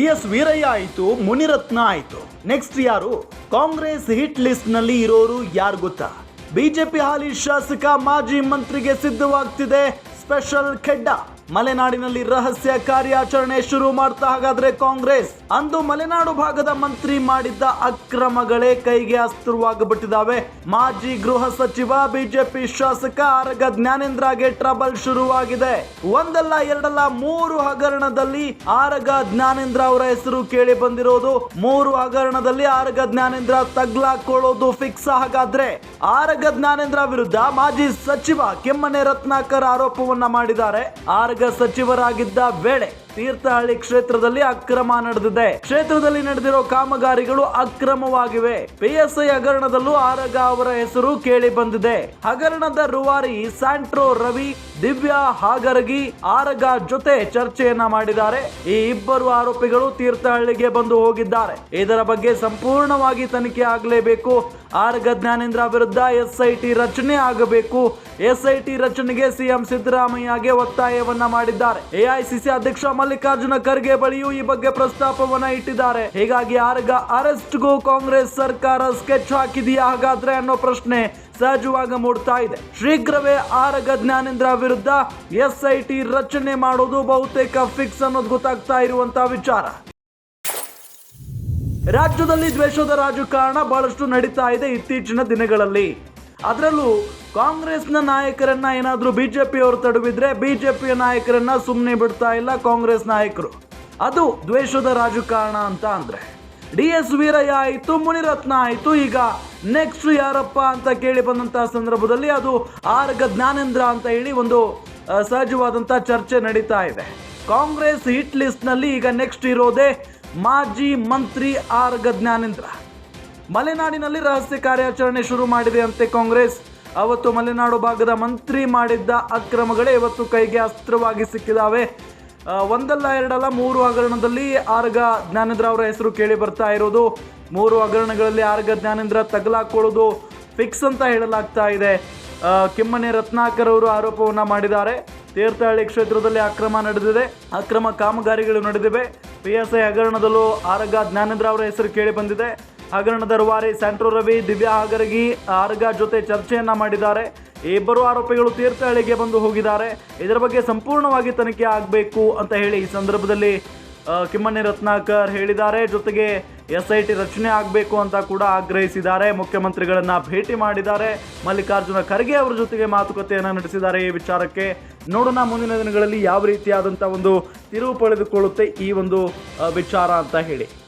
DS Veerayya ಆಯಿತು, ಮುನಿರತ್ನ ಆಯಿತು. Next ಯಾರು? ಕಾಂಗ್ರೆಸ್ ಹಿಟ್ ಲಿಸ್ಟ್ ನಲ್ಲಿ ಇರೋರು ಯಾರು ಗೊತ್ತಾ? ಬಿಜೆಪಿ ಹಾಲಿ ಶಾಸಕ ಮಾಜಿ ಮಂತ್ರಿಗೆ ಸಿದ್ಧವಾಗ್ತಿದೆ ಸ್ಪೆಷಲ್ ಖೆಡ್ಡ. ಮಲೆನಾಡಿನಲ್ಲಿ ರಹಸ್ಯ ಕಾರ್ಯಾಚರಣೆ ಶುರು ಮಾಡ್ತಾ ಹಾಗಾದ್ರೆ ಕಾಂಗ್ರೆಸ್. ಅಂದು ಮಲೆನಾಡು ಭಾಗದ ಮಂತ್ರಿ ಮಾಡಿದ್ದ ಅಕ್ರಮಗಳೇ ಕೈಗೆ ಅಸ್ತ್ರವಾಗ್ಬಿಟ್ಟಿದ್ದಾವೆ. ಮಾಜಿ ಗೃಹ ಸಚಿವ ಬಿಜೆಪಿ ಶಾಸಕ ಆರಗ ಜ್ಞಾನೇಂದ್ರಗೆ ಟ್ರಬಲ್ ಶುರುವಾಗಿದೆ. ಒಂದಲ್ಲ ಎರಡಲ್ಲ 3 ಹಗರಣದಲ್ಲಿ ಆರಗ ಜ್ಞಾನೇಂದ್ರ ಅವರ ಹೆಸರು ಕೇಳಿ ಬಂದಿರೋದು. 3 ಹಗರಣದಲ್ಲಿ ಆರಗ ಜ್ಞಾನೇಂದ್ರ ತಗ್ಲಾಕೊಳ್ಳೋದು ಫಿಕ್ಸ್. ಹಾಗಾದ್ರೆ ಆರಗ ಜ್ಞಾನೇಂದ್ರ ವಿರುದ್ಧ ಮಾಜಿ ಸಚಿವ ಕೆಮ್ಮನೆ ರತ್ನಾಕರ್ ಆರೋಪವನ್ನ ಮಾಡಿದ್ದಾರೆ. ಆರಗ ಸಚಿವರಾಗಿದ್ದ ವೇಳೆ ತೀರ್ಥಹಳ್ಳಿ ಕ್ಷೇತ್ರದಲ್ಲಿ ಅಕ್ರಮ ನಡೆದಿದೆ. ಕ್ಷೇತ್ರದಲ್ಲಿ ನಡೆದಿರೋ ಕಾಮಗಾರಿಗಳು ಅಕ್ರಮವಾಗಿವೆ. PSI ಹಗರಣದಲ್ಲೂ ಆರಗ ಅವರ ಹೆಸರು ಕೇಳಿ ಬಂದಿದೆ. ಹಗರಣದ ರೂವಾರಿ ಸ್ಯಾಂಟ್ರೋ ರವಿ, ದಿವ್ಯಾ ಹಾಗರಗಿ ಆರಗ ಜೊತೆ ಚರ್ಚೆಯನ್ನ ಮಾಡಿದ್ದಾರೆ. ಈ ಇಬ್ಬರು ಆರೋಪಿಗಳು ತೀರ್ಥಹಳ್ಳಿಗೆ ಬಂದು ಹೋಗಿದ್ದಾರೆ. ಇದರ ಬಗ್ಗೆ ಸಂಪೂರ್ಣವಾಗಿ ತನಿಖೆ ಆಗಲೇಬೇಕು. ಆರಗ ಜ್ಞಾನೇಂದ್ರ ವಿರುದ್ಧ SIT ರಚನೆ ಆಗಬೇಕು. SIT ರಚನೆಗೆ ಸಿಎಂ ಸಿದ್ದರಾಮಯ್ಯಗೆ ಒತ್ತಾಯವನ್ನ ಮಾಡಿದ್ದಾರೆ. AICC ಅಧ್ಯಕ್ಷ ಮಲ್ಲಿಕಾರ್ಜುನ ಖರ್ಗೆ ಬಳಿಯೂ ಈ ಬಗ್ಗೆ ಪ್ರಸ್ತಾಪವನ್ನ ಇಟ್ಟಿದ್ದಾರೆ. ಹೀಗಾಗಿ ಆರಗ ಅರೆಸ್ಟ್ಗೂ ಕಾಂಗ್ರೆಸ್ ಸರ್ಕಾರ ಸ್ಕೆಚ್ ಹಾಕಿದೆಯಾ ಹಾಗಾದ್ರೆ ಅನ್ನೋ ಪ್ರಶ್ನೆ ಸಹಜವಾಗಿ ಮೂಡ್ತಾ ಇದೆ. ಶೀಘ್ರವೇ ಆರಗ ಜ್ಞಾನೇಂದ್ರ ವಿರುದ್ಧ SIT ರಚನೆ ಮಾಡೋದು ಬಹುತೇಕ ಫಿಕ್ಸ್ ಅನ್ನೋದು ಗೊತ್ತಾಗ್ತಾ ಇರುವಂತಹ ವಿಚಾರ. ರಾಜ್ಯದಲ್ಲಿ ದ್ವೇಷದ ರಾಜಕಾರಣ ಬಹಳಷ್ಟು ನಡೀತಾ ಇದೆ ಇತ್ತೀಚಿನ ದಿನಗಳಲ್ಲಿ. ಅದರಲ್ಲೂ ಕಾಂಗ್ರೆಸ್ನ ನಾಯಕರನ್ನ ಏನಾದರೂ ಬಿಜೆಪಿಯವರು ತಡವಿದ್ರೆ ಬಿಜೆಪಿಯ ನಾಯಕರನ್ನ ಸುಮ್ಮನೆ ಬಿಡ್ತಾ ಇಲ್ಲ ಕಾಂಗ್ರೆಸ್ ನಾಯಕರು. ಅದು ದ್ವೇಷದ ರಾಜಕಾರಣ ಅಂತ ಅಂದ್ರೆ DS ವೀರಯ್ಯ ಆಯಿತು, ಮುನಿರತ್ನ ಆಯಿತು. ಈಗ ನೆಕ್ಸ್ಟ್ ಯಾರಪ್ಪ ಅಂತ ಕೇಳಿ ಬಂದಂತಹ ಸಂದರ್ಭದಲ್ಲಿ ಅದು ಆರಗ ಜ್ಞಾನೇಂದ್ರ ಅಂತ ಹೇಳಿ ಒಂದು ಸಹಜವಾದಂತಹ ಚರ್ಚೆ ನಡೀತಾ ಇದೆ. ಕಾಂಗ್ರೆಸ್ ಹಿಟ್ ಲಿಸ್ಟ್ ನಲ್ಲಿ ಈಗ ನೆಕ್ಸ್ಟ್ ಇರೋದೇ ಮಾಜಿ ಮಂತ್ರಿ ಆರಗ ಜ್ಞಾನೇಂದ್ರ. ಮಲೆನಾಡಿನಲ್ಲಿ ರಹಸ್ಯ ಕಾರ್ಯಾಚರಣೆ ಶುರು ಮಾಡಿದೆ ಅಂತೆ ಕಾಂಗ್ರೆಸ್. ಅವತ್ತು ಮಲೆನಾಡು ಭಾಗದ ಮಂತ್ರಿ ಮಾಡಿದ್ದ ಅಕ್ರಮಗಳೇ ಇವತ್ತು ಕೈಗೆ ಅಸ್ತ್ರವಾಗಿ ಸಿಕ್ಕಿದಾವೆ. ಒಂದಲ್ಲ ಎರಡಲ್ಲ 3 ಹಗರಣದಲ್ಲಿ ಆರಗ ಜ್ಞಾನೇಂದ್ರ ಅವರ ಹೆಸರು ಕೇಳಿ ಬರ್ತಾ ಇರೋದು. 3 ಹಗರಣಗಳಲ್ಲಿ ಆರಗ ಜ್ಞಾನೇಂದ್ರ ತಗಲಾಕೊಳ್ಳೋದು ಫಿಕ್ಸ್ ಅಂತ ಹೇಳಲಾಗ್ತಾ ಇದೆ. ಕೆಮ್ಮನೆ ರತ್ನಾಕರ್ ಅವರು ಆರೋಪವನ್ನ ಮಾಡಿದ್ದಾರೆ. ತೀರ್ಥಹಳ್ಳಿ ಕ್ಷೇತ್ರದಲ್ಲಿ ಅಕ್ರಮ ನಡೆದಿದೆ, ಅಕ್ರಮ ಕಾಮಗಾರಿಗಳು ನಡೆದಿವೆ. PSI ಹಗರಣದಲ್ಲೂ ಆರಗ ಜ್ಞಾನೇಂದ್ರ ಅವರ ಹೆಸರು ಕೇಳಿ ಬಂದಿದೆ. ಹಗರಣದ ರೂವಾರಿ ಸ್ಯಾಂಟ್ರೋ ರವಿ, ದಿವ್ಯಾ ಹಾಗರಗಿ ಆರಗ ಜೊತೆ ಚರ್ಚೆಯನ್ನ ಮಾಡಿದ್ದಾರೆ. ಈ ಇಬ್ಬರು ಆರೋಪಿಗಳು ತೀರ್ಥಹಳ್ಳಿಗೆ ಬಂದು ಹೋಗಿದ್ದಾರೆ. ಇದರ ಬಗ್ಗೆ ಸಂಪೂರ್ಣವಾಗಿ ತನಿಖೆ ಆಗಬೇಕು ಅಂತ ಹೇಳಿ ಈ ಸಂದರ್ಭದಲ್ಲಿ ಕಿಮ್ಮನೆ ರತ್ನಾಕರ್ ಹೇಳಿದ್ದಾರೆ. ಜೊತೆಗೆ SIT ರಚನೆ ಆಗಬೇಕು ಅಂತ ಕೂಡ ಆಗ್ರಹಿಸಿದ್ದಾರೆ. ಮುಖ್ಯಮಂತ್ರಿಗಳನ್ನ ಭೇಟಿ ಮಾಡಿದ್ದಾರೆ. ಮಲ್ಲಿಕಾರ್ಜುನ ಖರ್ಗೆ ಅವರ ಜೊತೆಗೆ ಮಾತುಕತೆಯನ್ನು ನಡೆಸಿದ್ದಾರೆ. ಈ ವಿಚಾರಕ್ಕೆ ನೋಡೋಣ ಮುಂದಿನ ದಿನಗಳಲ್ಲಿ ಯಾವ ರೀತಿಯಾದಂಥ ಒಂದು ತಿರುವು ಪಡೆದುಕೊಳ್ಳುತ್ತೆ ಈ ಒಂದು ವಿಚಾರ ಅಂತ ಹೇಳಿ.